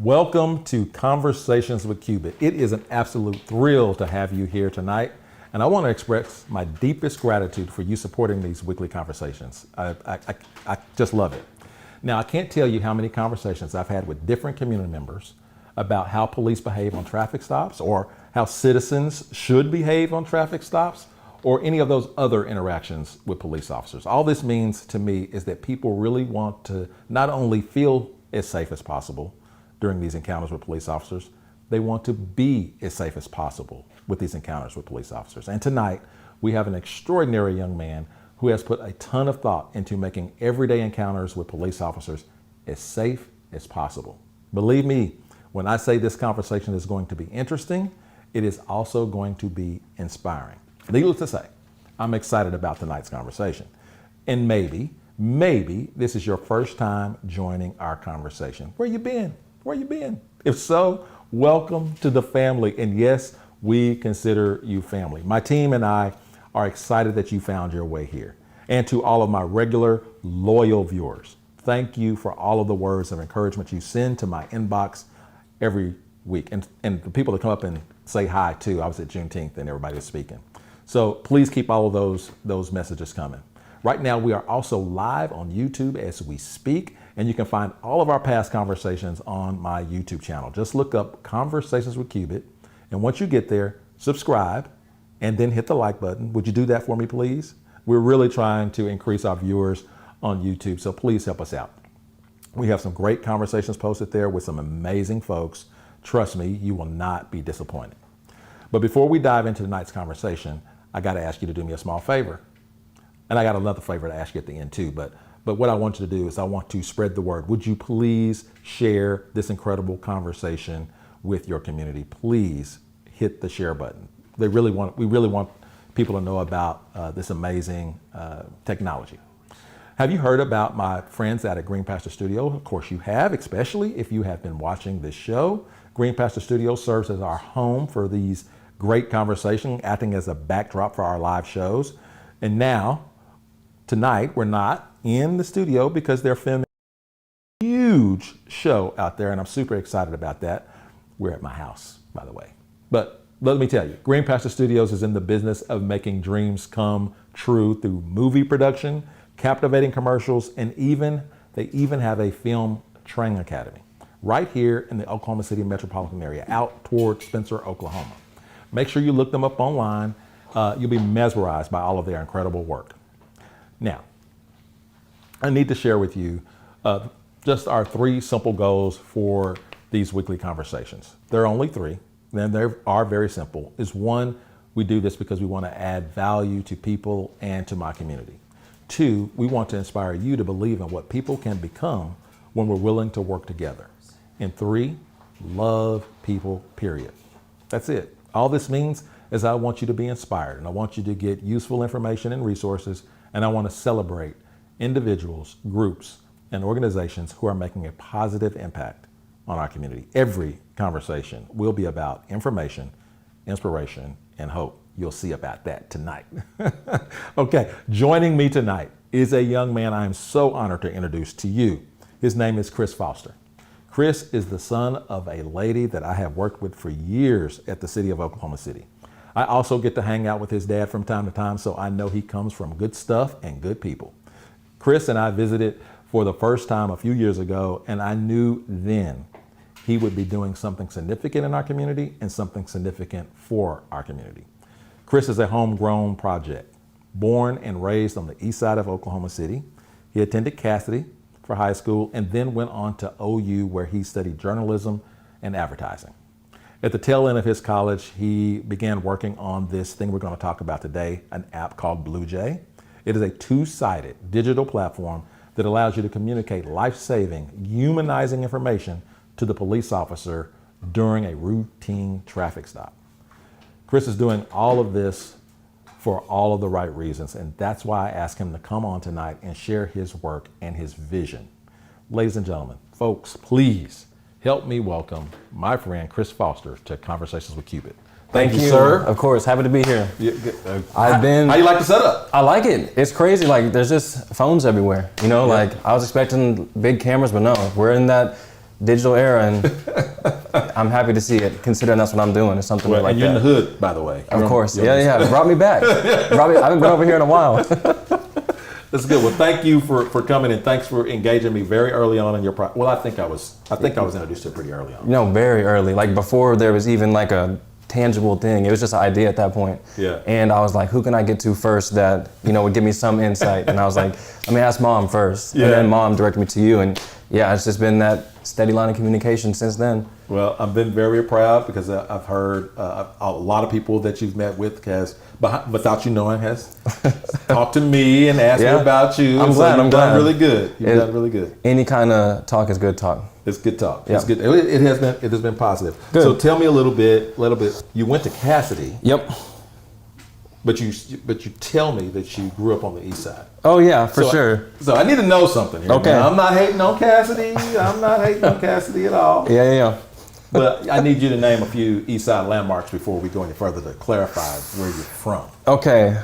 Welcome to Conversations with Cubit. It is an absolute thrill to have you here tonight, and I want to express my deepest gratitude for you supporting these weekly conversations. I just love it. Now, I can't tell you how many conversations I've had with different community members about how police behave on traffic stops, or how citizens should behave on traffic stops, or any of those other interactions with police officers. All this means to me is that people really want to not only feel as safe as possible during these encounters with police officers, they want to be as safe as possible with these encounters with police officers. And tonight, we have an extraordinary young man who has put a ton of thought into making everyday encounters with police officers as safe as possible. Believe me, when I say this conversation is going to be interesting, it is also going to be inspiring. Needless to say, I'm excited about tonight's conversation. And maybe this is your first time joining our conversation. Where you been? Where you been? If so, welcome to the family. And yes, we consider you family. My team and I are excited that you found your way here. And to all of my regular, loyal viewers, thank you for all of the words of encouragement you send to my inbox every week. And the people that come up and say hi too. I was at Juneteenth and everybody was speaking. So please keep all of those messages coming. Right now, we are also live on YouTube as we speak, and you can find all of our past conversations on my YouTube channel. Just look up Conversations with Cubit, and once you get there, subscribe, and then hit the like button. Would you do that for me, please? We're really trying to increase our viewers on YouTube, so please help us out. We have some great conversations posted there with some amazing folks. Trust me, you will not be disappointed. But before we dive into tonight's conversation, I got to ask you to do me a small favor. And I got another favor to ask you at the end too, but what I want you to do is I want to spread the word. Would you please share this incredible conversation with your community? Please hit the share button. We really want people to know about this amazing technology. Have you heard about my friends at Green Pasture Studio? Of course you have, especially if you have been watching this show. Green Pasture Studio serves as our home for these great conversations, acting as a backdrop for our live shows. And now, tonight, we're not in the studio because they're filming a huge show out there, and I'm super excited about that. We're at my house, by the way. But let me tell you, Green Pasture Studios is in the business of making dreams come true through movie production, captivating commercials, and they even have a film training academy right here in the Oklahoma City metropolitan area, out toward Spencer, Oklahoma. Make sure you look them up online. You'll be mesmerized by all of their incredible work. Now, I need to share with you just our 3 simple goals for these weekly conversations. There are only 3, and they are very simple. Is 1, we do this because we want to add value to people and to my community. 2, we want to inspire you to believe in what people can become when we're willing to work together. And 3, love people, period. That's it. All this means is I want you to be inspired, and I want you to get useful information and resources, and I want to celebrate individuals, groups, and organizations who are making a positive impact on our community. Every conversation will be about information, inspiration, and hope. You'll see about that tonight. Okay, joining me tonight is a young man I am so honored to introduce to you. His name is Chris Foster. Chris is the son of a lady that I have worked with for years at the city of Oklahoma City. I also get to hang out with his dad from time to time, so I know he comes from good stuff and good people. Chris and I visited for the first time a few years ago, and I knew then he would be doing something significant in our community and something significant for our community. Chris is a homegrown project, born and raised on the east side of Oklahoma City. He attended Cassidy for high school and then went on to OU, where he studied journalism and advertising. At the tail end of his college, he began working on this thing we're going to talk about today, an app called BluJay. It is a 2-sided digital platform that allows you to communicate life-saving, humanizing information to the police officer during a routine traffic stop. Chris is doing all of this for all of the right reasons, and that's why I asked him to come on tonight and share his work and his vision. Ladies and gentlemen, folks, please help me welcome my friend Chris Foster to Conversations with Cubit. Thank you, sir. Of course, happy to be here. How you like the setup? I like it. It's crazy. Like, there's just phones everywhere. You know, like I was expecting big cameras, but no, we're in that digital era, and I'm happy to see it, considering that's what I'm doing or something like and you're that. in the hood, by the way. Of course, yeah. Brought me back. I haven't been over here in a while. That's good. Well, thank you for coming, and thanks for engaging me very early on in your Well, I think I was introduced to it pretty early on. You know, very early, like before there was even like a tangible thing. It was just an idea at that point. Yeah. And I was like, who can I get to first that, would give me some insight? And I was like, let me ask Mom first. Yeah. And then Mom directed me to you. And yeah, it's just been that steady line of communication since then. Well, I've been very proud because I've heard a lot of people that you've met with, Cass, without you knowing, has talked to me and asked me about you. I'm glad. You've done really good. You've done really good. Any kind of talk is good talk. It's good talk. Yep. It's good. It has been positive. Good. So tell me a little bit. You went to Cassidy. Yep. But you tell me that you grew up on the east side. Oh yeah, for sure. So I need to know something here. Okay. Now, I'm not hating on Cassidy. I'm not hating on Cassidy at all. Yeah. But I need you to name a few east side landmarks before we go any further to clarify where you're from. Okay.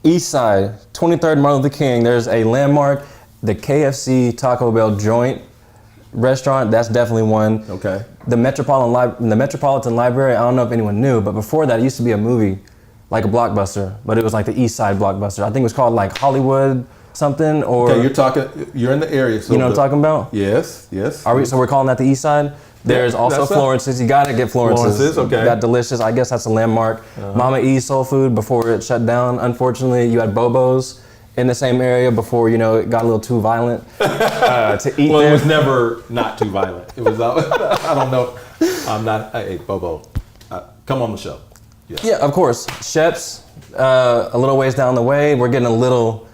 East side, 23rd Martin Luther King. There's a landmark, the KFC Taco Bell joint restaurant. That's definitely one. Okay. The Metropolitan Library. I don't know if anyone knew, but before that, it used to be a movie, like a blockbuster, but it was like the East Side blockbuster. I think it was called like Hollywood something, or Okay, you're in the area. So you know what I'm talking about? Yes. So we're calling that the East Side. There's also Florence's. You gotta get Florence's. Okay. That delicious. I guess that's a landmark. Mama E's Soul Food before it shut down. Unfortunately, you had Bobo's in the same area before it got a little too violent to eat. Well, there. it was never not too violent. It was. I don't know. I'm not. Hey, Bobo, come on the show. Yeah, of course. Shep's a little ways down the way. We're getting a little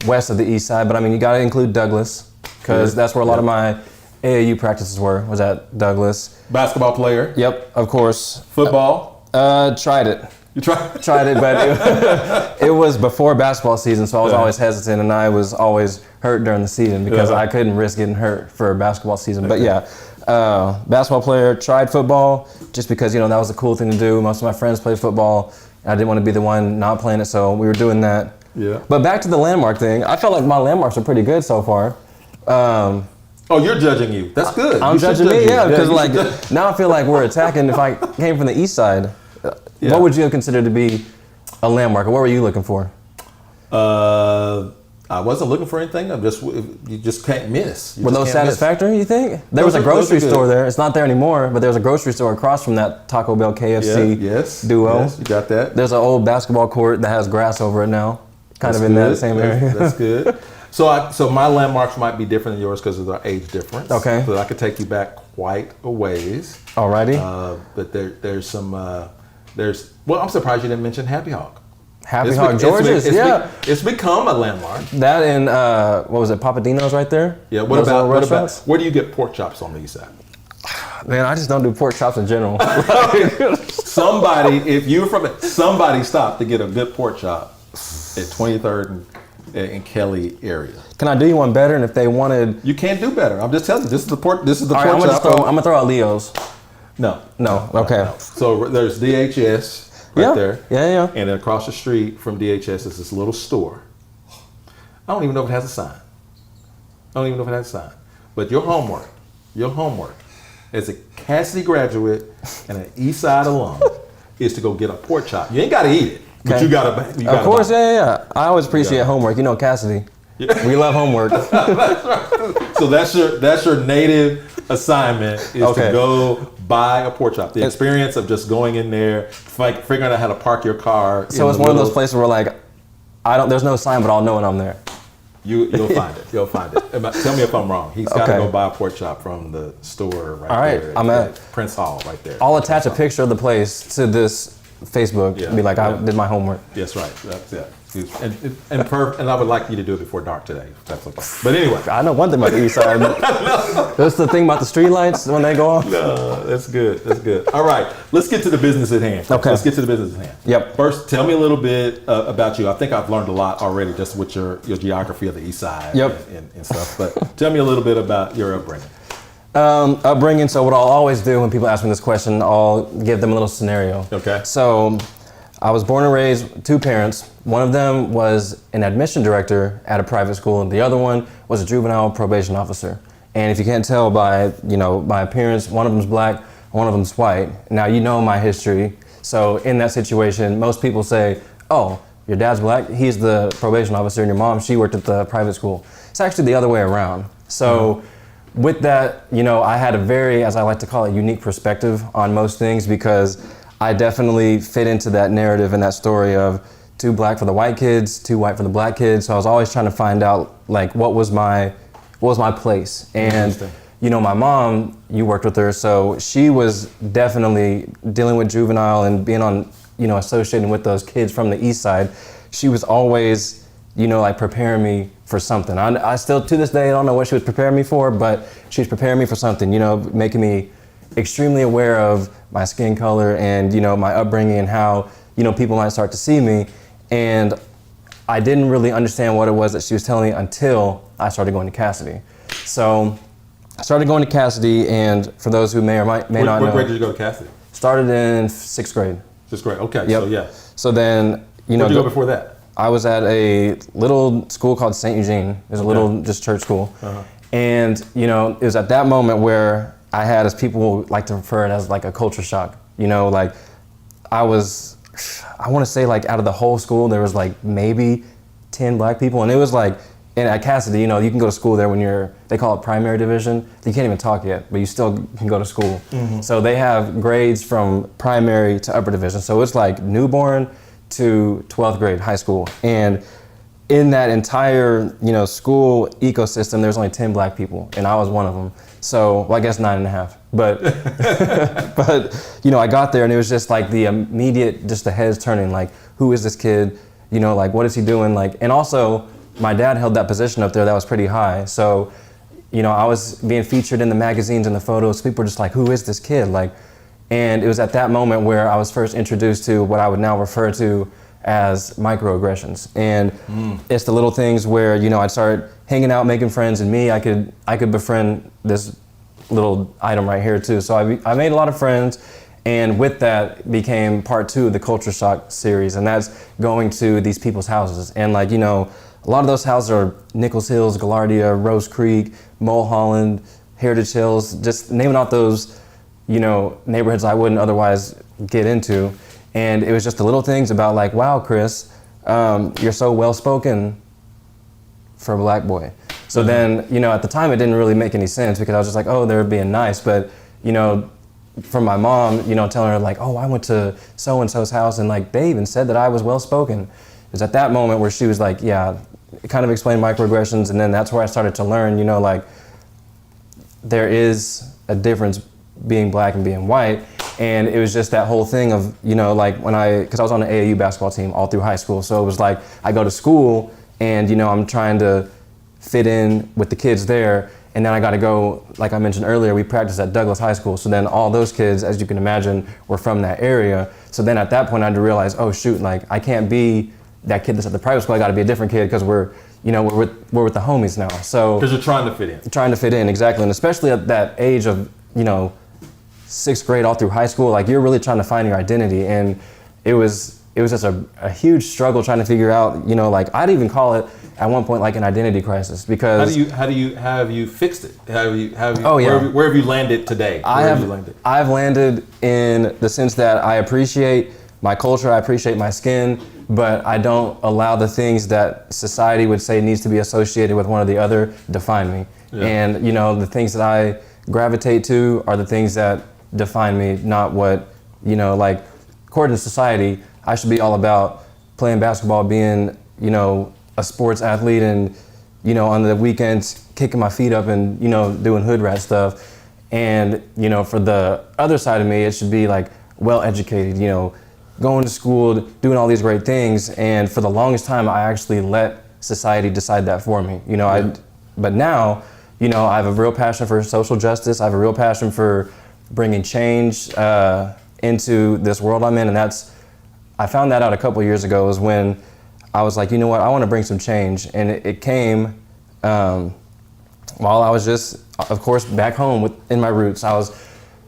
west of the East Side, but I mean, you gotta include Douglas because that's where a lot of my AAU practices was at Douglas. Basketball player. Yep, of course. Football. Tried it. You tried? Tried it, but it was before basketball season, so I was always hesitant, and I was always hurt during the season because I couldn't risk getting hurt for basketball season. But yeah, basketball player, tried football just because, that was a cool thing to do. Most of my friends played football, and I didn't want to be the one not playing it, so we were doing that. Yeah. But back to the landmark thing, I felt like my landmarks are pretty good so far. Oh, you're judging you. That's good. I'm judging me, because now I feel like we're attacking. If I came from the East Side, what would you consider to be a landmark, or what were you looking for? I wasn't looking for anything. You just can't miss. Were those satisfactory, you think? There was a grocery store there. It's not there anymore, but there was a grocery store across from that Taco Bell KFC duo. Yes, you got that. There's an old basketball court that has grass over it now, that same area. That's good. So my landmarks might be different than yours because of their age difference. Okay. So I could take you back quite a ways. Alrighty. But there's some, well, I'm surprised you didn't mention Happy Hog. Happy Hog, George's, It's become a landmark. That and, what was it, Papadino's right there? Yeah, what about, where do you get pork chops on the east side? Man, I just don't do pork chops in general. Somebody stopped to get a good pork chop at 23rd and Kelly area. Can I do you one better? And if they wanted, you can't do better. I'm just telling you. This is the pork chop. I'm gonna throw out Leo's. No. Okay. No. So there's DHS right there. Yeah. And then across the street from DHS is this little store. I don't even know if it has a sign. But your homework as a Cassidy graduate and an East Side alum is to go get a pork chop. You ain't got to eat it. But you gotta. Of course, yeah. I always appreciate homework. Cassidy. Yeah. We love homework. So that's your native assignment is to go buy a pork chop. The experience of just going in there, figuring out how to park your car. So it's one of those places where there's no sign, but I'll know when I'm there. You'll find it. Tell me if I'm wrong. He's got to go buy a pork chop from the store right there. I'm at Prince Hall right there. I'll attach a picture of the place to this Facebook and be like, I did my homework. That's right. That's it. And I would like you to do it before dark today, if that's okay. But anyway. I know one thing about the East Side. That's the thing about the street lights when they go off. No, that's good. All right, let's get to the business at hand. Okay. Yep. First, tell me a little bit about you. I think I've learned a lot already just with your geography of the East Side and stuff. But tell me a little bit about your upbringing. Upbringing, so what I'll always do when people ask me this question, I'll give them a little scenario. Okay. So I was born and raised with two parents. One of them was an admission director at a private school, and the other one was a juvenile probation officer. And if you can't tell by, my appearance, one of them's black, one of them's white. Now, you know my history. So in that situation, most people say, oh, your dad's black, he's the probation officer, and your mom, she worked at the private school. It's actually the other way around. So with that, I had a very, as I like to call it, unique perspective on most things, because I definitely fit into that narrative and that story of too black for the white kids, too white for the black kids. So I was always trying to find out, like, what was my place. And my mom, you worked with her, so she was definitely dealing with juvenile and being on, associating with those kids from the east side. She was always, like, preparing me for something. I still, to this day, I don't know what she was preparing me for, but she was preparing me for something, making me extremely aware of my skin color and, my upbringing and how, people might start to see me. And I didn't really understand what it was that she was telling me until I started going to Cassidy. So I started going to Cassidy, and for those who may or may not know. What grade did you go to Cassidy? Started in 6th grade. 6th grade, okay, yep. So yeah. So then, Where'd you go before that? I was at a little school called St. Eugene. It was a little just church school. And, it was at that moment where I had, as people like to refer it as, like, a culture shock. Like, I want to say, like, out of the whole school, there was, like, maybe 10 black people. And it was like, and at Cassidy, you can go to school there when they call it primary division. You can't even talk yet, but you still can go to school. So they have grades from primary to upper division. So it's like newborn to 12th grade high school. And in that entire, school ecosystem, there's only 10 black people, and I was one of them. So, well, I guess 9.5. But, but, I got there, and it was just like the immediate, just the heads turning, like, who is this kid? Like, what is he doing? Like, and also, my dad held that position up there that was pretty high. So, I was being featured in the magazines and the photos. People were just like, who is this kid? Like, and it was at that moment where I was first introduced to what I would now refer to as microaggressions. And it's the little things where, I'd start hanging out, making friends, and I could befriend this little item right here too. So I made a lot of friends, and with that became part 2 of the Culture Shock series, and that's going to these people's houses. And, like, a lot of those houses are Nichols Hills, Gaillardia, Rose Creek, Mulholland, Heritage Hills, just naming out those, neighborhoods I wouldn't otherwise get into. And it was just the little things about, like, wow, Chris, you're so well-spoken for a black boy. So then, at the time it didn't really make any sense, because I was just like, oh, they're being nice. But, from my mom, telling her, like, oh, I went to so-and-so's house, and, like, they even said that I was well-spoken. It was at that moment where she was like, yeah, it kind of explained microaggressions, and then that's where I started to learn, like, there is a difference being black and being white. And it was just that whole thing of, like, because I was on the AAU basketball team all through high school. So it was like, I go to school and, I'm trying to fit in with the kids there. And then I got to go, like I mentioned earlier, we practiced at Douglas High School. So then all those kids, as you can imagine, were from that area. So then at that point I had to realize, oh shoot, like, I can't be that kid that's at the private school. I got to be a different kid, because we're with the homies now. So because you're trying to fit in. Trying to fit in, exactly. And especially at that age of, 6th grade all through high school, like, you're really trying to find your identity. And it was just a huge struggle trying to figure out, like, I'd even call it at one point like an identity crisis, because how have you fixed it? Oh, yeah. Where have you landed today? I've landed in the sense that I appreciate my culture, I appreciate my skin, but I don't allow the things that society would say needs to be associated with one or the other define me. Yeah. And, the things that I gravitate to are the things that define me, not what, like, according to society, I should be all about playing basketball, being, a sports athlete, and, on the weekends kicking my feet up and, doing hood rat stuff. And, for the other side of me, it should be like well-educated, going to school, doing all these great things. And for the longest time, I actually let society decide that for me. But now, I have a real passion for social justice. I have a real passion for bringing change into this world I'm in. And I found that out a couple years ago, was when I was like, you know what, I want to bring some change. And it came while I was just, of course, back home in my roots. I was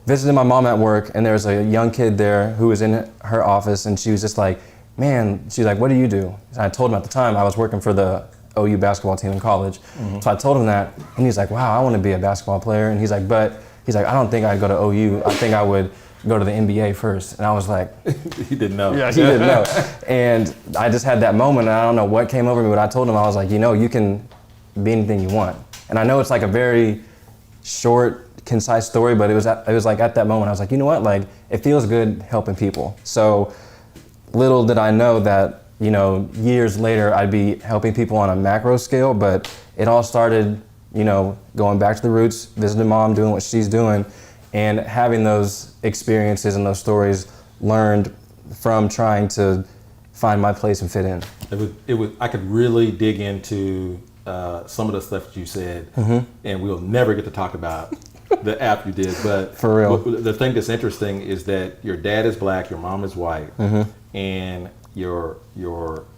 visiting my mom at work, and there was a young kid there who was in her office, and she was just like, man, she's like, what do you do? And I told him at the time I was working for the OU basketball team in college. So I told him that, and he's like, wow, I want to be a basketball player. And he's like, I don't think I'd go to OU. I think I would go to the NBA first. And I was like, He didn't know. yeah, he didn't know. And I just had that moment, and I don't know what came over me, but I told him, I was like, you can be anything you want. And I know it's like a very short, concise story, but it was like at that moment, I was like, you know what, like, it feels good helping people. So little did I know that, years later, I'd be helping people on a macro scale, but it all started, going back to the roots, visiting mom, doing what she's doing, and having those experiences and those stories learned from trying to find my place and fit in. It was. I could really dig into some of the stuff that you said, and we'll never get to talk about the app you did. But for real, the thing that's interesting is that your dad is black, your mom is white, and your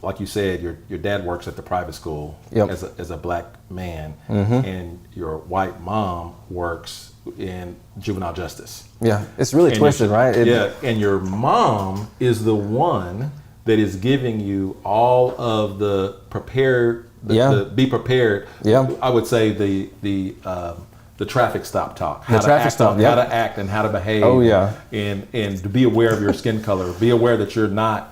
like you said, your dad works at the private school as a black man, and your white mom works in juvenile justice. Yeah, it's really twisted, right? And your mom is the one that is giving you all of the prepared, be prepared. Yeah, I would say the traffic stop talk. How to act and how to behave. Oh yeah, and to be aware of your skin color. Be aware that you're not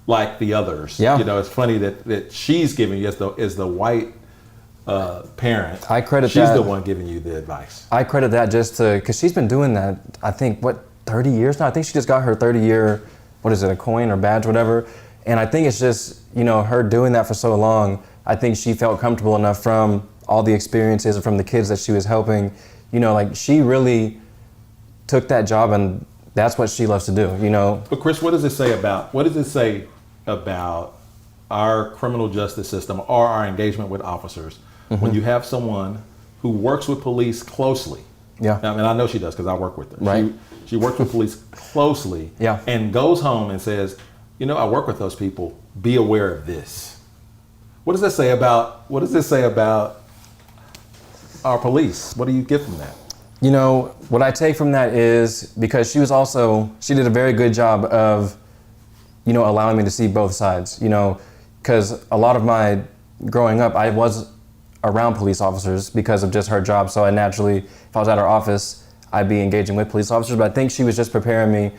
like the others. Yeah, it's funny that she's giving you as the white parent. I credit she's that. the one giving you the advice. I credit that just because she's been doing that. I think 30 years now. I think she just got her 30-year, what is it, a coin or badge, whatever. And I think it's just her doing that for so long. I think she felt comfortable enough from all the experiences and from the kids that she was helping. Like she really took that job, and that's what she loves to do. But Chris, what does it say about our criminal justice system or our engagement with officers when you have someone who works with police closely? Yeah. I mean, I know she does because I work with her. Right. She works with police closely. Yeah. And goes home and says, I work with those people. Be aware of this. What does this say about our police? What do you get from that? What I take from that is because she did a very good job of, allowing me to see both sides, because a lot of my growing up, I was around police officers because of just her job. So I naturally, if I was at her office, I'd be engaging with police officers. But I think she was just preparing me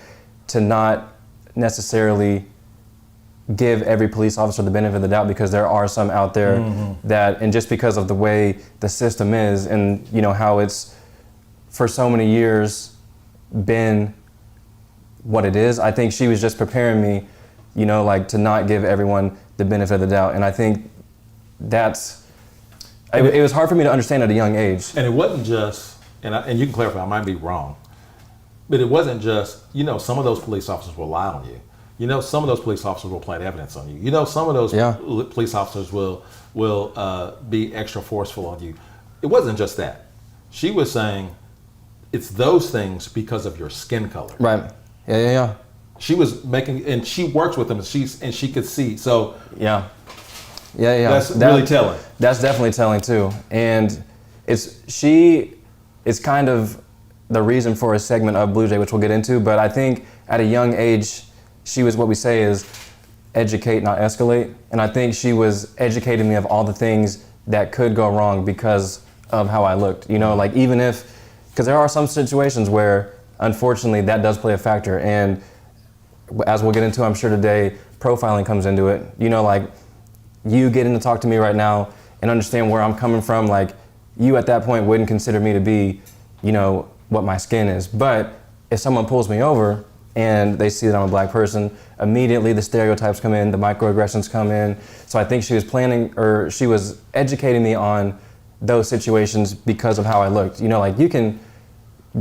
to not necessarily give every police officer the benefit of the doubt, because there are some out there that, and just because of the way the system is and how it's for so many years been what it is, I think she was just preparing me, to not give everyone the benefit of the doubt. And I think it was hard for me to understand at a young age. And it wasn't just, and you can clarify, I might be wrong, but it wasn't just, some of those police officers will lie on you. Some of those police officers will plant evidence on you. Some of those police officers will be extra forceful on you. It wasn't just that. She was saying it's those things because of your skin color. Right. Yeah. She was making, and she works with them, and she could see. So yeah. That's really telling. That's definitely telling too. And it's kind of the reason for a segment of BluJay, which we'll get into. But I think at a young age, she was, what we say is educate, not escalate. And I think she was educating me of all the things that could go wrong because of how I looked. Like even if, because there are some situations where unfortunately that does play a factor. And as we'll get into, I'm sure today, profiling comes into it. Like you getting to talk to me right now and understand where I'm coming from, like you at that point wouldn't consider me to be, what my skin is. But if someone pulls me over and they see that I'm a black person, immediately the stereotypes come in, the microaggressions come in. So I think she was educating me on those situations because of how I looked. Like you can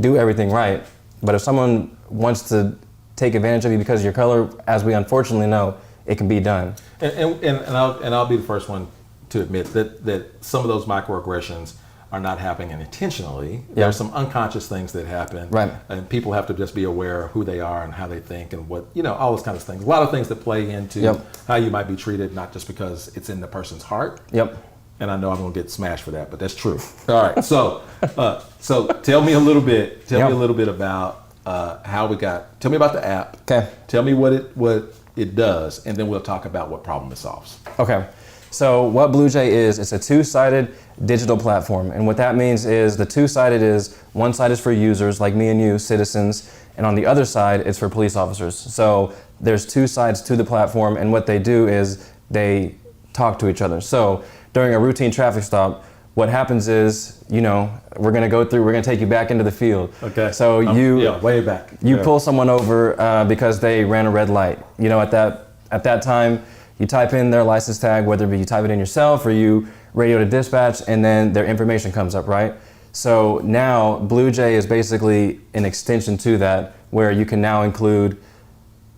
do everything right, but if someone wants to take advantage of you because of your color, as we unfortunately know, it can be done. And I'll be the first one to admit that some of those microaggressions are not happening intentionally. Yeah. There's some unconscious things that happen. Right. And people have to just be aware of who they are and how they think and what, all those kinds of things. A lot of things that play into how you might be treated, not just because it's in the person's heart. Yep. And I know I'm gonna get smashed for that, but that's true. All right. So tell me a little bit. Tell me a little bit about how we got. Tell me about the app. Okay. Tell me what it does, and then we'll talk about what problem it solves. Okay. So what BluJay is, it's a two-sided digital platform. And what that means is the two-sided is, one side is for users like me and you, citizens, and on the other side, it's for police officers. So there's two sides to the platform, and what they do is they talk to each other. So during a routine traffic stop, what happens is, we're gonna take you back into the field. Okay. So way back. You pull someone over because they ran a red light. At that time, you type in their license tag, whether it be you type it in yourself or you radio to dispatch, and then their information comes up, right? So now BluJay is basically an extension to that, where you can now include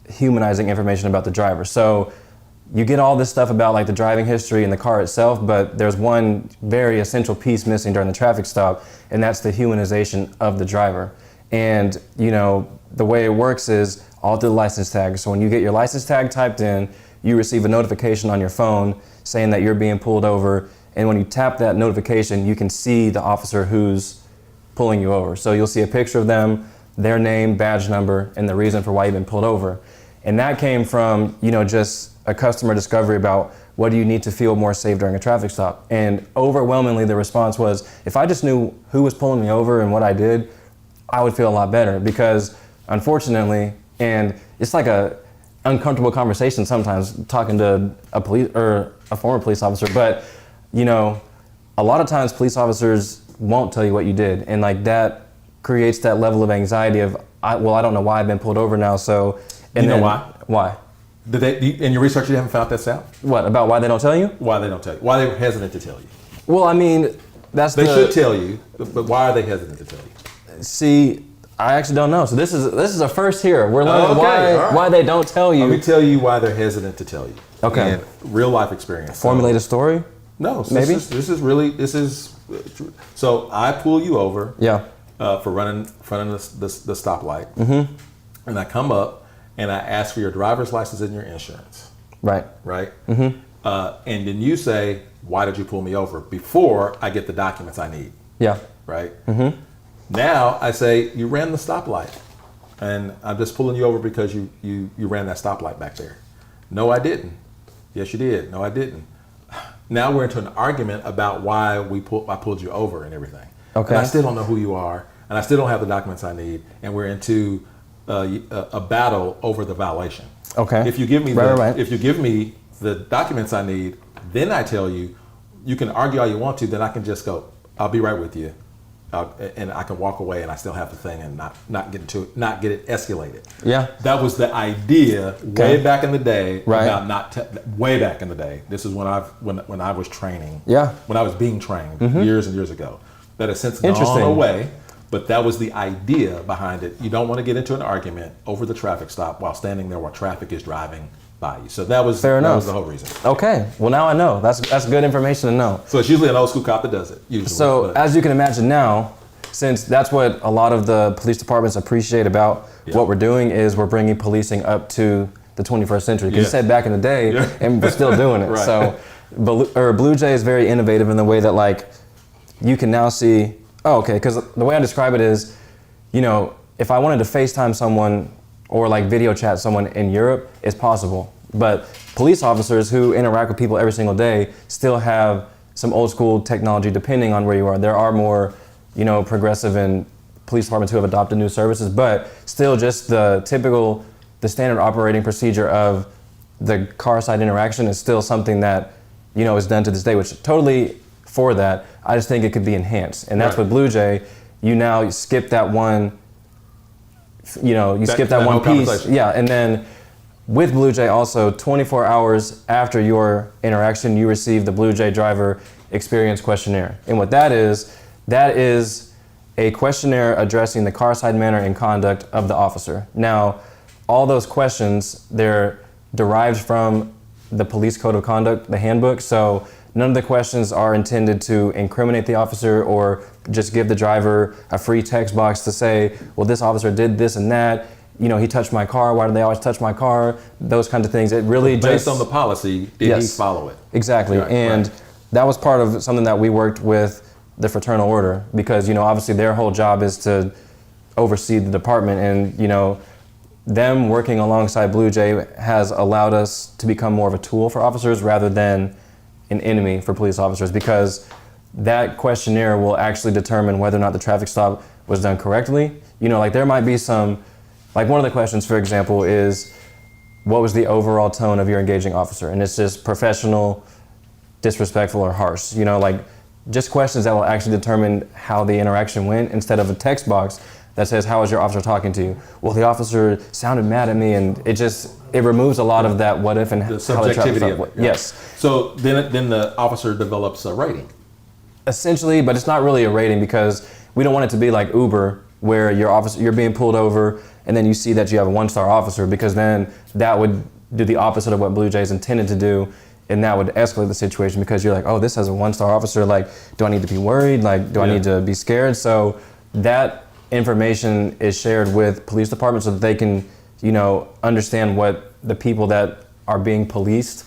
humanizing information about the driver. So you get all this stuff about like the driving history and the car itself, but there's one very essential piece missing during the traffic stop, and that's the humanization of the driver. And the way it works is all through the license tag. So when you get your license tag typed in, you receive a notification on your phone saying that you're being pulled over. And when you tap that notification, you can see the officer who's pulling you over. So you'll see a picture of them, their name, badge number, and the reason for why you've been pulled over. And that came from, just a customer discovery about what do you need to feel more safe during a traffic stop. And overwhelmingly the response was, if I just knew who was pulling me over and what I did, I would feel a lot better. Because unfortunately, and it's like a uncomfortable conversation sometimes talking to a police or a former police officer, but a lot of times police officers won't tell you what you did, and like that creates that level of anxiety of, I don't know why I've been pulled over now. So, and know why? Why? Did they, in your research, you haven't found that out? What about why they don't tell you? Why they don't tell you? Why they're hesitant to tell you? Well, I mean, they should tell you, but why are they hesitant to tell you? See, I actually don't know. So this is a first here. We're learning why they don't tell you. Let me tell you why they're hesitant to tell you. Okay. And real life experience. Formulate a story? No. Maybe? This is so I pull you over. Yeah. For running the stoplight. Mm-hmm. And I come up and I ask for your driver's license and your insurance. Right. Right? Mm-hmm. And then you say, why did you pull me over? Before I get the documents I need. Yeah. Right? Mm-hmm. Now I say, you ran the stoplight. And I'm just pulling you over because you ran that stoplight back there. No, I didn't. Yes, you did. No, I didn't. Now we're into an argument about why I pulled you over and everything. Okay. And I still don't know who you are, and I still don't have the documents I need, and we're into a battle over the violation. Okay. If you give me right. if you give me the documents I need, then I tell you, you can argue all you want to, then I can just go, I'll be right with you, and I can walk away, and I still have the thing, and not get it escalated. Yeah. That was the idea way back in the day. Right. About way back in the day. This is when I was training. Yeah. When I was being trained years and years ago. That has since Interesting. gone away, but that was the idea behind it. You don't want to get into an argument over the traffic stop while standing there while traffic is driving by you. So that was Fair enough. That was the whole reason. Okay. Well, now I know. That's good information to know. So it's usually an old school cop that does it. Usually. So as you can imagine now, since that's what a lot of the police departments appreciate about what we're doing is we're bringing policing up to the 21st century. Because you said back in the day, and we're still doing it. Right. So BluJay is very innovative in the way that like you can now see, because the way I describe it is, if I wanted to FaceTime someone or like video chat someone in Europe, it's possible. But police officers who interact with people every single day still have some old school technology depending on where you are. There are more, progressive and police departments who have adopted new services, but still just the standard operating procedure of the car side interaction is still something that, is done to this day, which totally for that. I just think it could be enhanced. And that's what BluJay, you skip that one, skip that one piece. Yeah, and then with BluJay also, 24 hours after your interaction, you receive the BluJay driver experience questionnaire. And what that is a questionnaire addressing the car side manner and conduct of the officer. Now, all those questions, they're derived from the Police Code of Conduct, the handbook. So none of the questions are intended to incriminate the officer or just give the driver a free text box to say, well, this officer did this and that. He touched my car. Why do they always touch my car? Those kinds of things. It really based on the policy, did he follow it? Exactly. Right, and that was part of something that we worked with the Fraternal Order because, obviously their whole job is to oversee the department and, them working alongside BluJay has allowed us to become more of a tool for officers rather than an enemy for police officers, because that questionnaire will actually determine whether or not the traffic stop was done correctly. You know, like there might be some, like one of the questions, for example, is what was the overall tone of your engaging officer? And it's just professional, disrespectful, or harsh. You know, like just questions that will actually determine how the interaction went, instead of a text box that says, how was your officer talking to you? Well, the officer sounded mad at me, and it removes a lot of that what if and The how the subjectivity traffic of stop. it. Yeah. Yes. So then the officer develops a rating. Essentially, but it's not really a rating, because we don't want it to be like Uber, where you're being pulled over and then you see that you have a 1-star officer, because then that would do the opposite of what BluJay is intended to do, and that would escalate the situation, because you're like, oh, this has a 1-star officer, like, do I need to be worried? Like, do I need to be scared? So that information is shared with police departments so that they can, you know, understand what the people that are being policed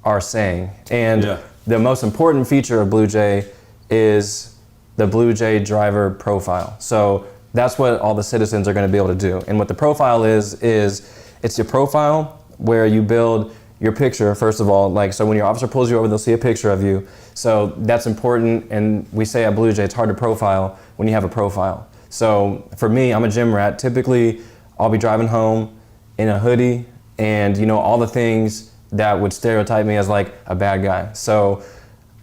are saying. And the most important feature of BluJay is the BluJay driver profile. So that's what all the citizens are going to be able to do. And what the profile is it's your profile where you build your picture, first of all. Like, so when your officer pulls you over, they'll see a picture of you. So that's important. And we say at BluJay, it's hard to profile when you have a profile. So for me, I'm a gym rat. Typically, I'll be driving home in a hoodie and, you know, all the things that would stereotype me as like a bad guy. So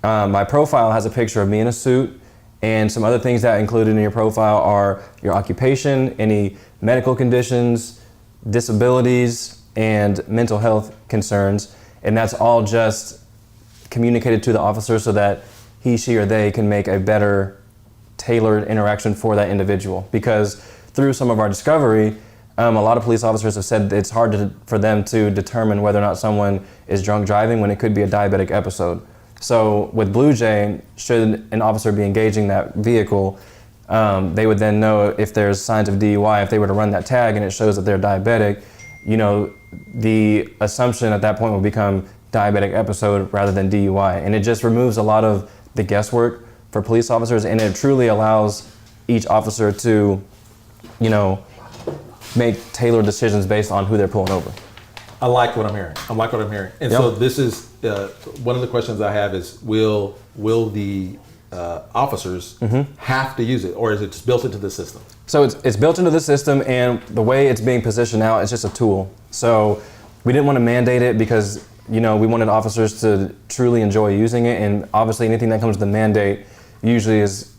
my profile has a picture of me in a suit, and some other things that included in your profile are your occupation, any medical conditions, disabilities, and mental health concerns. And that's all just communicated to the officer so that he, she, or they can make a better tailored interaction for that individual. Because through some of our discovery, a lot of police officers have said it's hard for them to determine whether or not someone is drunk driving when it could be a diabetic episode. So with BluJay, should an officer be engaging that vehicle, they would then know if there's signs of DUI. If they were to run that tag and it shows that they're diabetic, you know, the assumption at that point will become diabetic episode rather than DUI. And it just removes a lot of the guesswork for police officers, and it truly allows each officer to, you know, make tailored decisions based on who they're pulling over. I like what I'm hearing. And so this is one of the questions I have is, will the officers have to use it, or is it just built into the system? So it's built into the system, and the way it's being positioned now, it's just a tool. So we didn't want to mandate it because, you know, we wanted officers to truly enjoy using it, and obviously anything that comes with the mandate usually is,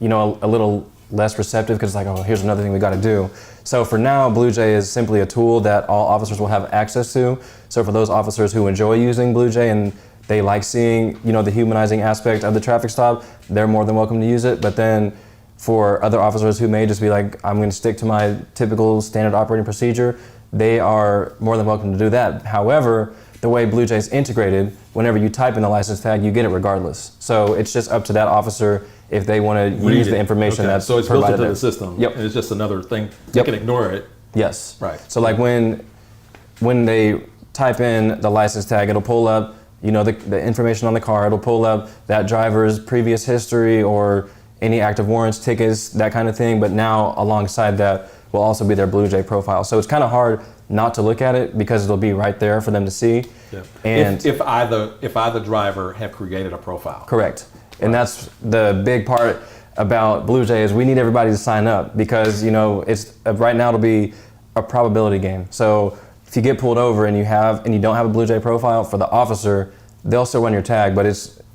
you know, a little less receptive, because it's like, oh, here's another thing we got to do. So for now, BluJay is simply a tool that all officers will have access to. So for those officers who enjoy using BluJay and they like seeing, you know, the humanizing aspect of the traffic stop, they're more than welcome to use it. But then for other officers who may just be like, I'm going to stick to my typical standard operating procedure, they are more than welcome to do that. However, the way BluJay is integrated, whenever you type in the license tag, you get it regardless. So it's just up to that officer if they want to use the information that's so it's provided built into there. the system. Yep. And it's just another thing. They can ignore it. Yes. Right. So like when they type in the license tag, it'll pull up, you know, the information on the car. It'll pull up that driver's previous history or any active warrants, tickets, that kind of thing. But now alongside that will also be their BluJay profile. So it's kind of hard not to look at it because it'll be right there for them to see. Yeah. And if I, the driver, have created a profile. Correct. And that's the big part about BluJay is we need everybody to sign up, because, you know, it's right now it'll be a probability game. So if you get pulled over and you don't have a BluJay profile, for the officer, they'll still run your tag, but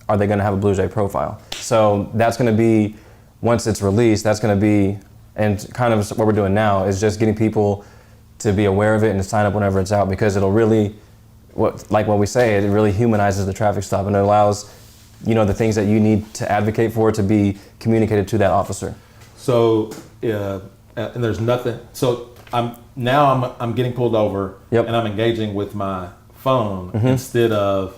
are they going to have a BluJay profile? So that's going to be, once it's released, that's going to be, and kind of what we're doing now is just getting people to be aware of it and to sign up whenever it's out, because it'll really, like what we say, it really humanizes the traffic stop, and it allows, you know, the things that you need to advocate for to be communicated to that officer. So, and there's nothing. So I'm getting pulled over, and I'm engaging with my phone instead of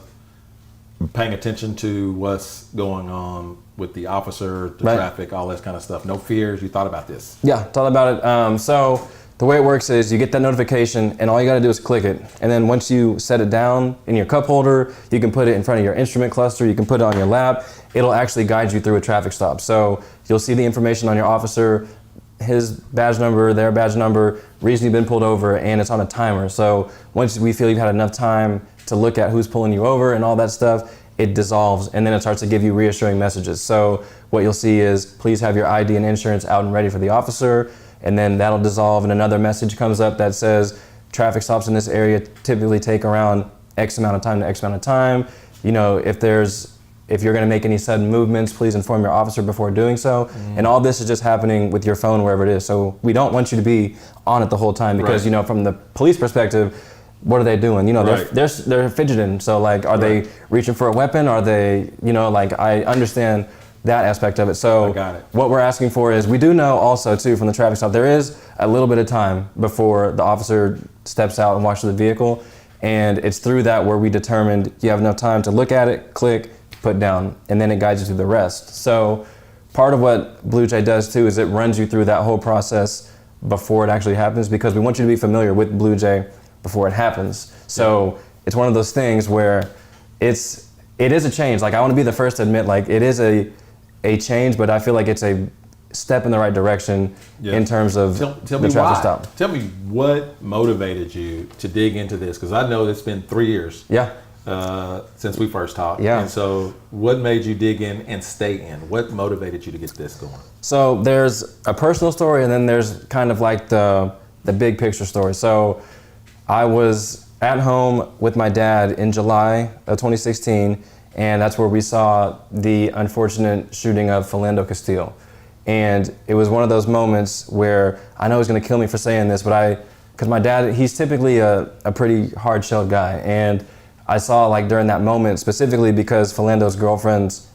paying attention to what's going on with the officer, the traffic, all that kind of stuff. No fears. You thought about this? Yeah, thought about it. So the way it works is you get that notification, and all you got to do is click it. And then once you set it down in your cup holder, you can put it in front of your instrument cluster, you can put it on your lap. It'll actually guide you through a traffic stop. So you'll see the information on your officer, his badge number, their badge number, reason you've been pulled over, and it's on a timer. So once we feel you've had enough time to look at who's pulling you over and all that stuff, it dissolves, and then it starts to give you reassuring messages. So what you'll see is, please have your ID and insurance out and ready for the officer, and then that'll dissolve, and another message comes up that says, traffic stops in this area typically take around X amount of time to X amount of time. You know, if you're going to make any sudden movements, please inform your officer before doing so. And all this is just happening with your phone wherever it is. So we don't want you to be on it the whole time because, you know, from the police perspective, what are they doing? You know, they're fidgeting. So like, are they reaching for a weapon? Are they, you know, like, I understand that aspect of it. So what we're asking for is, we do know also too from the traffic stop, there is a little bit of time before the officer steps out and washes the vehicle. And it's through that where we determined you have enough time to look at it, click, put down, and then it guides you through the rest. So part of what BluJay does too is it runs you through that whole process before it actually happens, because we want you to be familiar with BluJay before it happens. So it's one of those things where it is a change. Like, I want to be the first to admit, like, it is a change, but I feel like it's a step in the right direction in terms of tell the me traffic why. stop. Tell me what motivated you to dig into this, because I know it's been 3 years since we first talked. And so what made you dig in and stay in? What motivated you to get this going? So there's a personal story, and then there's kind of like the big picture story. So I was at home with my dad in July of 2016, and that's where we saw the unfortunate shooting of Philando Castile. And it was one of those moments where, I know he's gonna kill me for saying this, but because my dad, he's typically a pretty hard-shelled guy. And I saw, like, during that moment, specifically because Philando's girlfriend's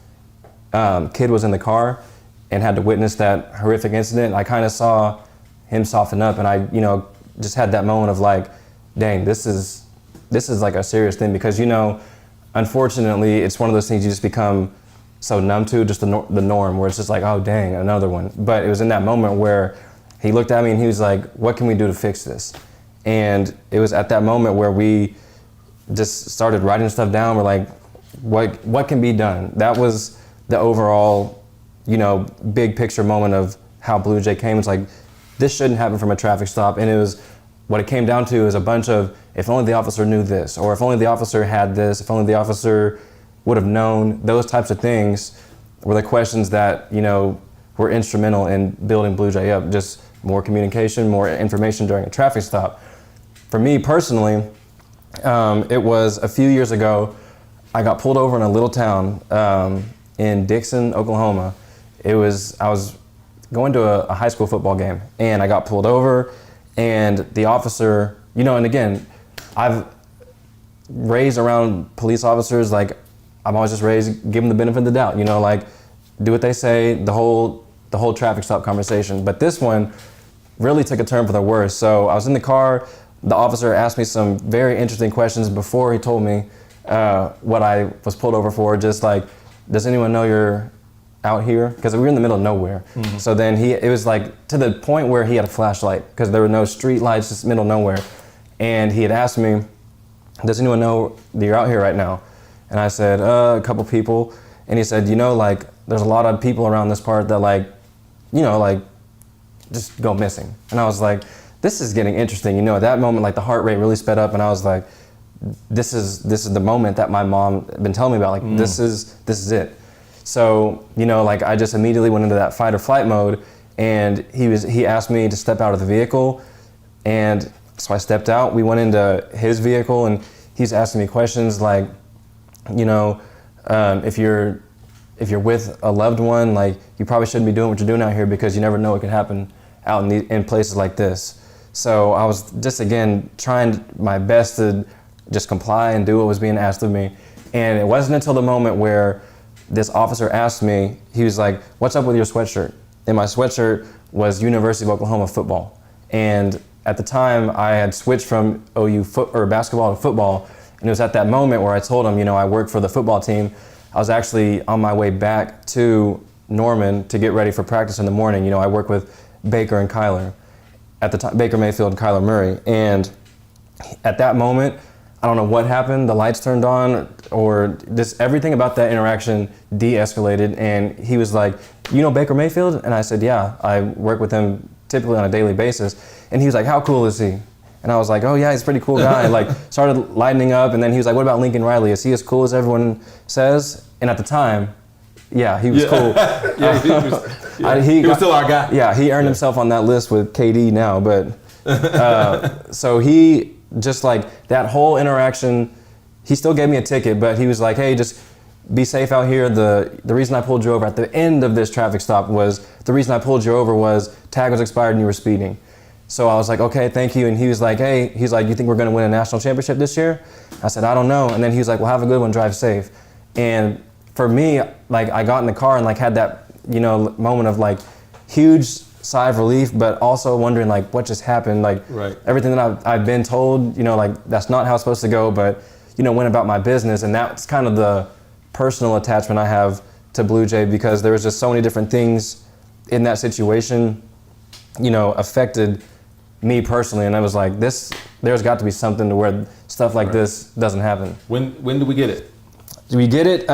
kid was in the car and had to witness that horrific incident, I kind of saw him soften up, and I, you know, just had that moment of like, dang, this is like a serious thing, because, you know, unfortunately, it's one of those things you just become so numb to, just the norm, where it's just like, oh dang, another one. But it was in that moment where he looked at me and he was like, what can we do to fix this? And it was at that moment where we just started writing stuff down. We're like, what can be done? That was the overall, you know, big picture moment of how BluJay came. It's like, this shouldn't happen from a traffic stop. And it was, what it came down to is a bunch of, if only the officer knew this, or if only the officer had this, if only the officer would have known. Those types of things were the questions that, you know, were instrumental in building BluJay up. Just more communication, more information during a traffic stop. For me personally, it was a few years ago, I got pulled over in a little town in Dixon, Oklahoma. I was going to a high school football game, and I got pulled over, and the officer, you know, and again, I've raised around police officers, like, I'm always just raised, give them the benefit of the doubt, you know, like, do what they say, the whole traffic stop conversation. But this one really took a turn for the worse. So I was in the car, the officer asked me some very interesting questions before he told me what I was pulled over for, just like, does anyone know you're out here? Because we were in the middle of nowhere. So then it was like to the point where he had a flashlight, because there were no street lights, just middle of nowhere. And he had asked me, does anyone know that you're out here right now? And I said, a couple people. And he said, you know, like, there's a lot of people around this part that, like, you know, like, just go missing. And I was like, this is getting interesting. You know, at that moment, like, the heart rate really sped up, and I was like, this is the moment that my mom had been telling me about. Like, this is it. So, you know, like, I just immediately went into that fight or flight mode, and he asked me to step out of the vehicle, and so I stepped out. We went into his vehicle, and he's asking me questions like, you know, if you're with a loved one, like, you probably shouldn't be doing what you're doing out here, because you never know what could happen out in places like this. So I was just, again, trying my best to just comply and do what was being asked of me. And it wasn't until the moment where this officer asked me, he was like, what's up with your sweatshirt? And my sweatshirt was University of Oklahoma football. And at the time, I had switched from OU basketball to football. And it was at that moment where I told him, you know, I work for the football team. I was actually on my way back to Norman to get ready for practice in the morning. You know, I work with Baker and Kyler. At the time, Baker Mayfield and Kyler Murray. And at that moment, I don't know what happened, the lights turned on, or just everything about that interaction de-escalated. And he was like, you know Baker Mayfield? And I said, yeah, I work with him typically on a daily basis. And he was like, how cool is he? And I was like, oh yeah, he's a pretty cool guy. Like started lightening up, and then he was like, what about Lincoln Riley? Is he as cool as everyone says? And at the time, yeah, he was cool. He was still our guy. Yeah, he earned himself on that list with KD now, but so he just like that whole interaction, he still gave me a ticket, but he was like, hey, just be safe out here. The reason I pulled you over at the end of this traffic stop was, the reason I pulled you over was tag was expired and you were speeding. So I was like, okay, thank you. And he was like, hey, he's like, you think we're gonna win a national championship this year? I said, I don't know. And then he was like, well, have a good one, drive safe. And for me, like I got in the car and like had that, you know, moment of like huge sigh of relief, but also wondering like what just happened. Like everything that I've been told, you know, like that's not how it's supposed to go, but you know, went about my business. And that's kind of the personal attachment I have to BluJay, because there was just so many different things in that situation, you know, affected me personally. And I was like, there's got to be something to where stuff like this doesn't happen. When do we get it? We get it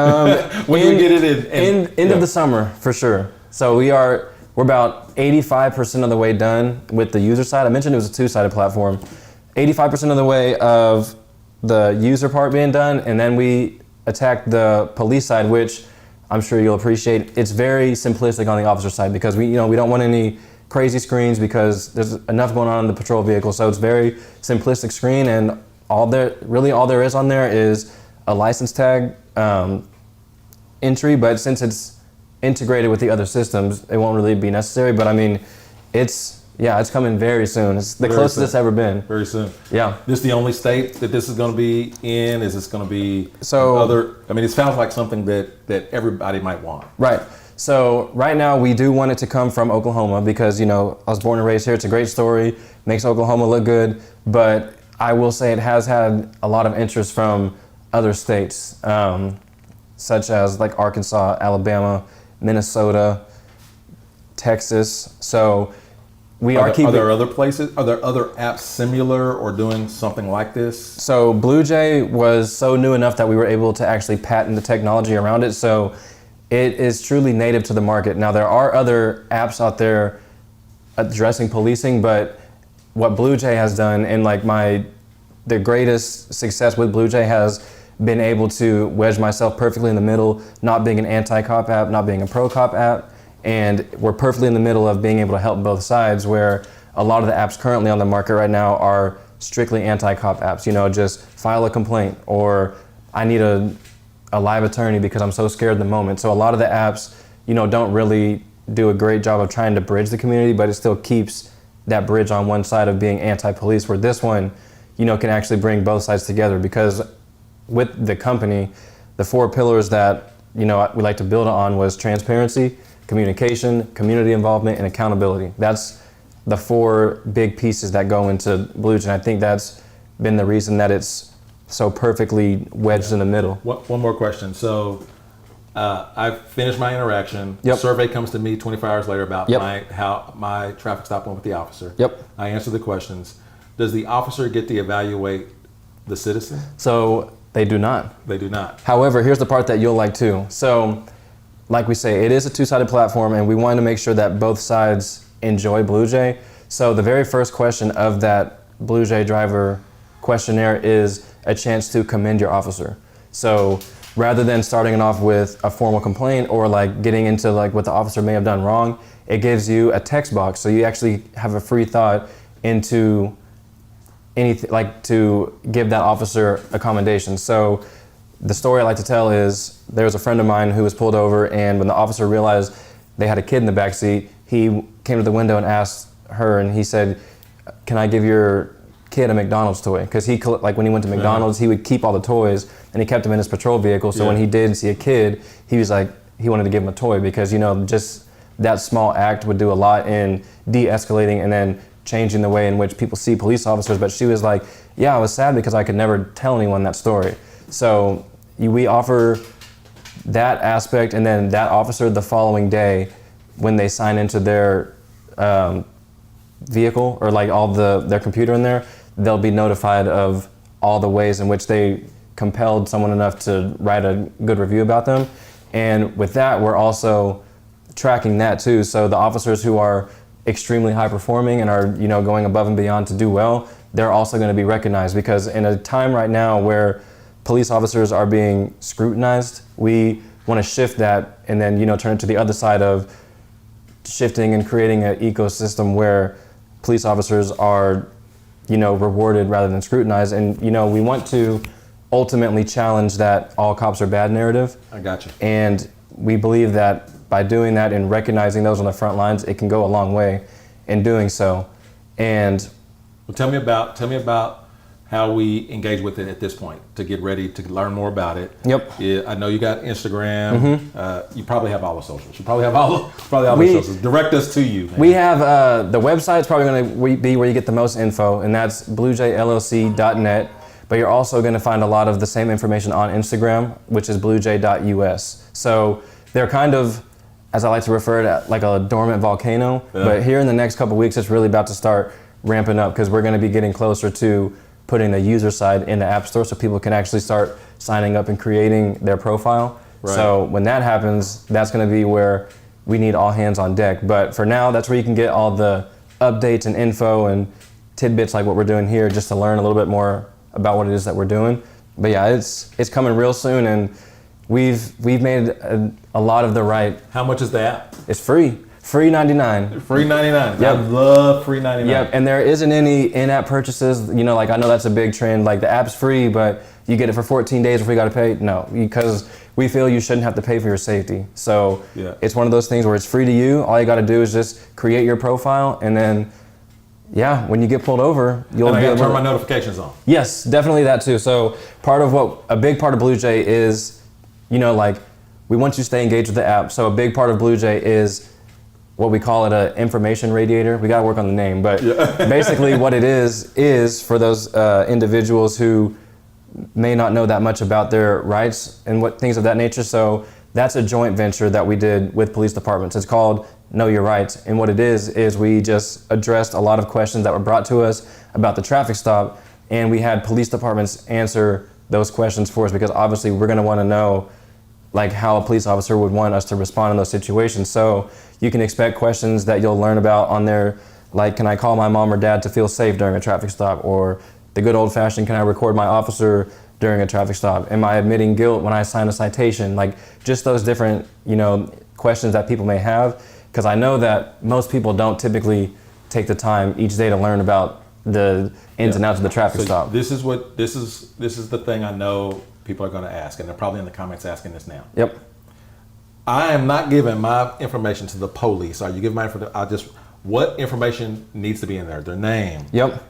when do we get it end of the summer for sure. So we're about 85% of the way done with the user side. I mentioned it was a two-sided platform. 85% of the way of the user part being done, and then we attacked the police side, which I'm sure you'll appreciate. It's very simplistic on the officer side, because we don't want any crazy screens, because there's enough going on in the patrol vehicle. So it's very simplistic screen, and all there is on there is a license tag entry, but since it's integrated with the other systems, it won't really be necessary. But I mean, it's coming very soon. It's the closest it's ever been. Very soon. Yeah. This the only state that this is going to be in? Is this going to be other? I mean, it sounds like something that everybody might want. Right. So right now we do want it to come from Oklahoma, because, you know, I was born and raised here. It's a great story, makes Oklahoma look good. But I will say it has had a lot of interest from other states, such as like Arkansas, Alabama, Minnesota, Texas. So are there other places? Are there other apps similar or doing something like this? So BluJay was so new enough that we were able to actually patent the technology around it. So it is truly native to the market. Now there are other apps out there addressing policing, but what BluJay has done, and like the greatest success with BluJay has been able to wedge myself perfectly in the middle, not being an anti-cop app, not being a pro-cop app, and we're perfectly in the middle of being able to help both sides, where a lot of the apps currently on the market right now are strictly anti-cop apps. You know, just file a complaint, or I need a live attorney because I'm so scared in the moment. So a lot of the apps, you know, don't really do a great job of trying to bridge the community, but it still keeps that bridge on one side of being anti-police, where this one, you know, can actually bring both sides together. Because with the company, the 4 pillars that, you know, we like to build on was transparency, communication, community involvement, and accountability. That's the 4 big pieces that go into BluJay, and I think that's been the reason that it's so perfectly wedged in the middle. One more question. So I finished my interaction. Yep. The survey comes to me 24 hours later about how my traffic stop went with the officer. Yep. I answer the questions. Does the officer get to evaluate the citizen? So they do not. They do not. However, here's the part that you'll like too. So, like we say, it is a two-sided platform, and we wanted to make sure that both sides enjoy BluJay. So the very first question of that BluJay driver questionnaire is a chance to commend your officer. So rather than starting it off with a formal complaint or like getting into like what the officer may have done wrong, it gives you a text box. So you actually have a free thought into anything, like to give that officer a commendation. So the story I like to tell is there was a friend of mine who was pulled over, and when the officer realized they had a kid in the backseat, he came to the window and asked her, and he said, "Can I give your kid a McDonald's toy?" Because he, like when he went to McDonald's, he would keep all the toys, and he kept them in his patrol vehicle. So when he did see a kid, he was like, he wanted to give him a toy, because, you know, just that small act would do a lot in de-escalating and then changing the way in which people see police officers. But she was like, yeah, I was sad because I could never tell anyone that story. So we offer that aspect, and then that officer the following day, when they sign into their vehicle or like all their computer in there, they'll be notified of all the ways in which they compelled someone enough to write a good review about them. And with that, we're also tracking that too. So the officers who are extremely high performing and are, going above and beyond to do well, they're also going to be recognized, because in a time right now where police officers are being scrutinized, we want to shift that and then, turn it to the other side of shifting and creating an ecosystem where police officers are, rewarded rather than scrutinized. And, we want to ultimately challenge that all cops are bad narrative. I got you. And we believe that by doing that and recognizing those on the front lines, it can go a long way in doing so. And well, tell me about how we engage with it at this point to get ready to learn more about it. Yep. Yeah, I know you got Instagram. You probably have all the socials. You probably have all the socials. Direct us to you, man. We have the website's probably going to be where you get the most info, and that's BluJayLLC.net. But you're also going to find a lot of the same information on Instagram, which is BluJay.us. So they're kind of, as I like to refer to it, like a dormant volcano. Yeah. But here in the next couple of weeks, it's really about to start ramping up, because we're going to be getting closer to putting the user side in the App Store so people can actually start signing up and creating their profile. Right. So when that happens, that's going to be where we need all hands on deck. But for now, that's where you can get all the updates and info and tidbits like what we're doing here, just to learn a little bit more about what it is that we're doing. But yeah, it's coming real soon, and we've made a lot of the right. How much is the app? It's free. Free 99. Free 99. Yep. I love free 99. Yep. And there isn't any in-app purchases. Like I know that's a big trend. Like the app's free, but you get it for 14 days before you got to pay. No, because we feel you shouldn't have to pay for your safety. So It's one of those things where it's free to you. All you got to do is just create your profile, and then when you get pulled over, you'll be able to turn my notifications on. Yes, definitely that too. So a big part of BluJay is, we want you to stay engaged with the app. So a big part of BluJay is what we call it, an information radiator. We got to work on the name, but basically what it is for those individuals who may not know that much about their rights and what things of that nature. So that's a joint venture that we did with police departments. It's called Know Your Rights. And what it is we just addressed a lot of questions that were brought to us about the traffic stop, and we had police departments answer those questions for us, because obviously we're going to want to know how a police officer would want us to respond in those situations. So you can expect questions that you'll learn about on there, like, can I call my mom or dad to feel safe during a traffic stop? Or the good old fashioned, can I record my officer during a traffic stop? Am I admitting guilt when I sign a citation? Just those different, questions that people may have. Because I know that most people don't typically take the time each day to learn about the ins and outs of the traffic stop. This is the thing I know people are going to ask, and they're probably in the comments asking this now. Yep. I am not giving my information to the police. Are you giving my information? What information needs to be in there? Their name. Yep.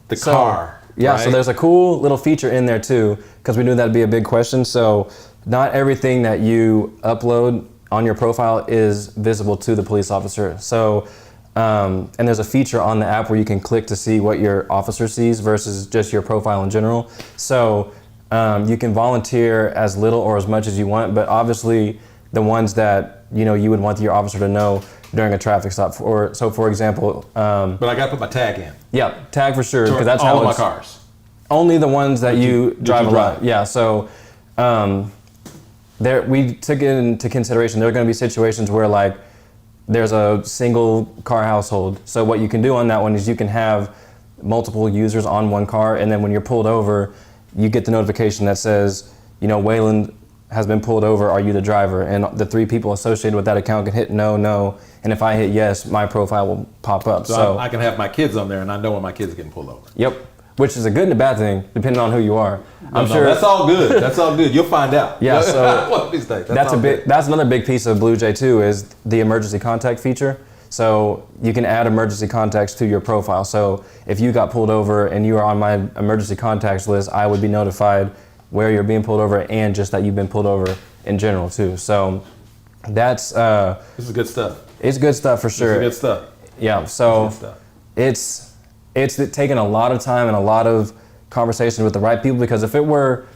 The car. Yeah, right? So there's a cool little feature in there too, because we knew that'd be a big question. So not everything that you upload on your profile is visible to the police officer. So, and there's a feature on the app where you can click to see what your officer sees versus just your profile in general. So you can volunteer as little or as much as you want, but obviously the ones that you would want your officer to know during a traffic stop. So for example, but I gotta put my tag in. Yeah, tag for sure, because that's all how my cars. Only the ones that you drive a lot. Yeah. So we took it into consideration. There are going to be situations where there's a single car household. So what you can do on that one is you can have multiple users on one car, and then when you're pulled over, you get the notification that says, Wayland has been pulled over, are you the driver? And the 3 people associated with that account can hit no, and if I hit yes, my profile will pop up. So I can have my kids on there, and I know when my kids are getting pulled over. Yep, which is a good and a bad thing, depending on who you are. I'm sure that's all good. That's all good. You'll find out. Yeah, so one of these days. That's another big piece of BluJay too, is the emergency contact feature. So you can add emergency contacts to your profile. So if you got pulled over and you are on my emergency contacts list, I would be notified where you're being pulled over and just that you've been pulled over in general too. So that's this is good stuff. It's good stuff for sure. This is good stuff. Yeah. So it's taken a lot of time and a lot of conversation with the right people, because if we were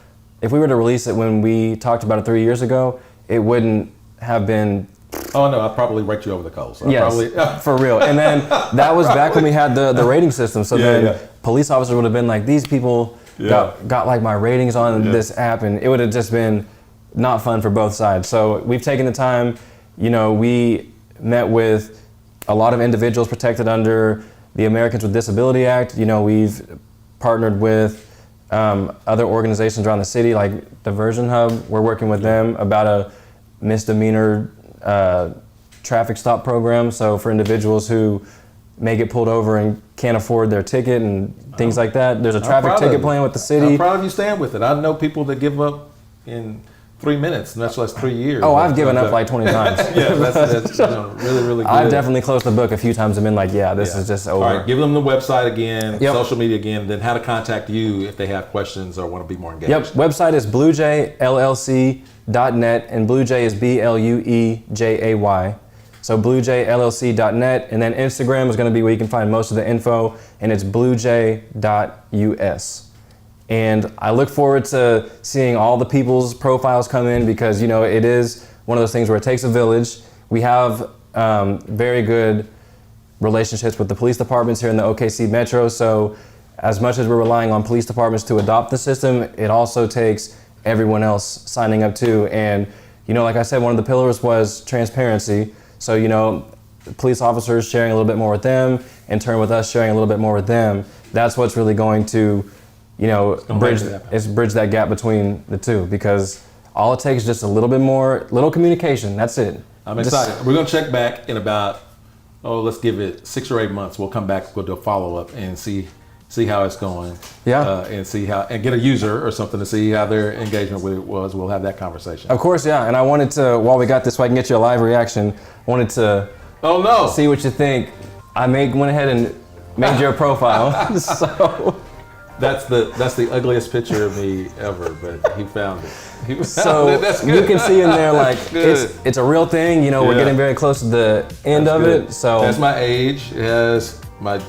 to release it when we talked about it 3 years ago, it wouldn't have been. Oh no, I'd probably rate you over the coals. So yes, for real. And then that was back when we had the rating system. So police officers would have been like, these people got my ratings on this app, and it would have just been not fun for both sides. So we've taken the time, we met with a lot of individuals protected under the Americans with Disability Act. You know, we've partnered with other organizations around the city, like Diversion Hub. We're working with them about a misdemeanor traffic stop program. So for individuals who may get pulled over and can't afford their ticket and things like that, there's a traffic ticket plan with the city. I'm proud of you staying with it. I know people that give up in 3 minutes, and that's like 3 years. Oh, I've given up like 20 times. Yeah, that's really, really good. I've definitely closed the book a few times and been like, yeah, this is just over. All right, give them the website again, Yep. social media again, then how to contact you if they have questions or want to be more engaged. Yep, website is BluJayLLC.net, and BluJay is BLUEJAY. So BluJayLLC.net, and then Instagram is going to be where you can find most of the info, and it's BluJay.US. And I look forward to seeing all the people's profiles come in, because, you know, it is one of those things where it takes a village. We have very good relationships with the police departments here in the OKC Metro. So as much as we're relying on police departments to adopt the system, it also takes everyone else signing up too. And, you know, like I said, one of the pillars was transparency. So, you know, police officers sharing a little bit more with them, in turn with us sharing a little bit more with them. That's what's really going to, you know, bridge that gap between the two, because all it takes is just a little bit more, little communication. That's it. I'm excited. We're going to check back in about, let's give it 6 or 8 months. We'll come back, we'll do a follow-up and see how it's going. Yeah. And get a user or something to see how their engagement with it was. We'll have that conversation. Of course, yeah. And I wanted to, while we got this, so I can get you a live reaction, I wanted to see what you think. I went ahead and made your profile. So that's the ugliest picture of me ever, but he found it. So That's good. you can see in there, like, it's a real thing. You know, we're getting very close to the end of it. So that's my age. It has my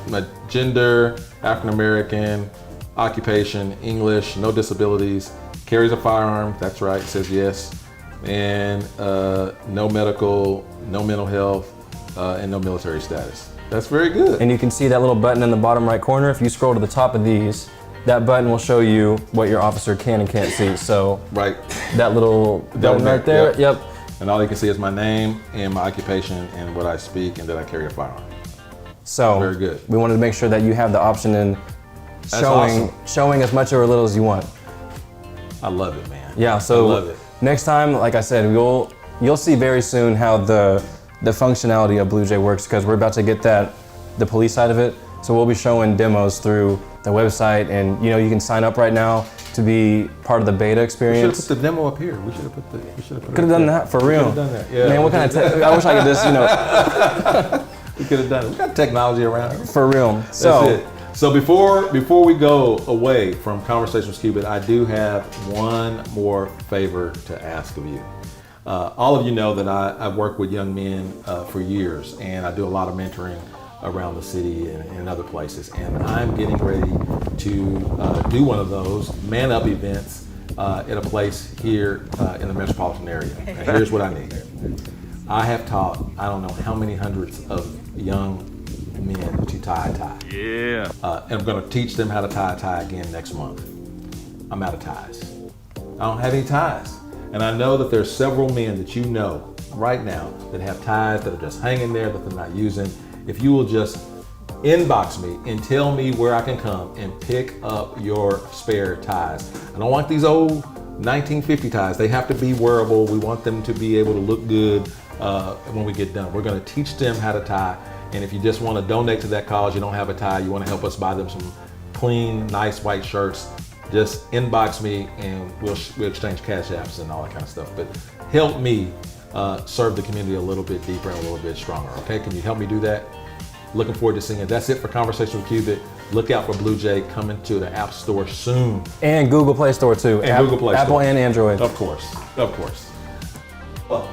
gender, African American, occupation, English, no disabilities, carries a firearm. That's right. It says yes, and no medical, no mental health, and no military status. That's very good. And you can see that little button in the bottom right corner. If you scroll to the top of these, that button will show you what your officer can and can't see. So that little button right there, yep. And all you can see is my name and my occupation and what I speak, and that I carry a firearm. So very good. We wanted to make sure that you have the option in showing as much or a little as you want. I love it, man. Yeah, so I love it. Next time, like I said, you'll see very soon how the functionality of BluJay works, because we're about to get the police side of it. So we'll be showing demos through the website, and you know, you can sign up right now to be part of the beta experience. We should have put the demo up here. We should have put Could have done that for real. Done that. Yeah. Man, what kind of I wish I could just, you know. We could have done it. We got technology around here. For real. That's it. So before we go away from Conversations with Cubit, I do have one more favor to ask of you. All of you know that I've worked with young men for years, and I do a lot of mentoring around the city and other places. And I'm getting ready to do one of those Man Up events at a place here in the metropolitan area. And here's what I need. I have taught, I don't know how many hundreds of young men to tie a tie. Yeah. And I'm going to teach them how to tie a tie again next month. I'm out of ties. I don't have any ties. And I know that there's several men that you know right now that have ties that are just hanging there that they're not using. If you will just inbox me and tell me where I can come and pick up your spare ties. I don't want these old 1950 ties. They have to be wearable. We want them to be able to look good when we get done. We're going to teach them how to tie. And if you just want to donate to that cause, you don't have a tie, you want to help us buy them some clean, nice white shirts, just inbox me and we'll exchange cash apps and all that kind of stuff. But help me serve the community a little bit deeper and a little bit stronger, okay? Can you help me do that? Looking forward to seeing it. That's it for Conversation with Cubit. Look out for BluJay coming to the App Store soon. And Google Play Store too. And Google Play Store. Apple and Android. Of course, of course. Well,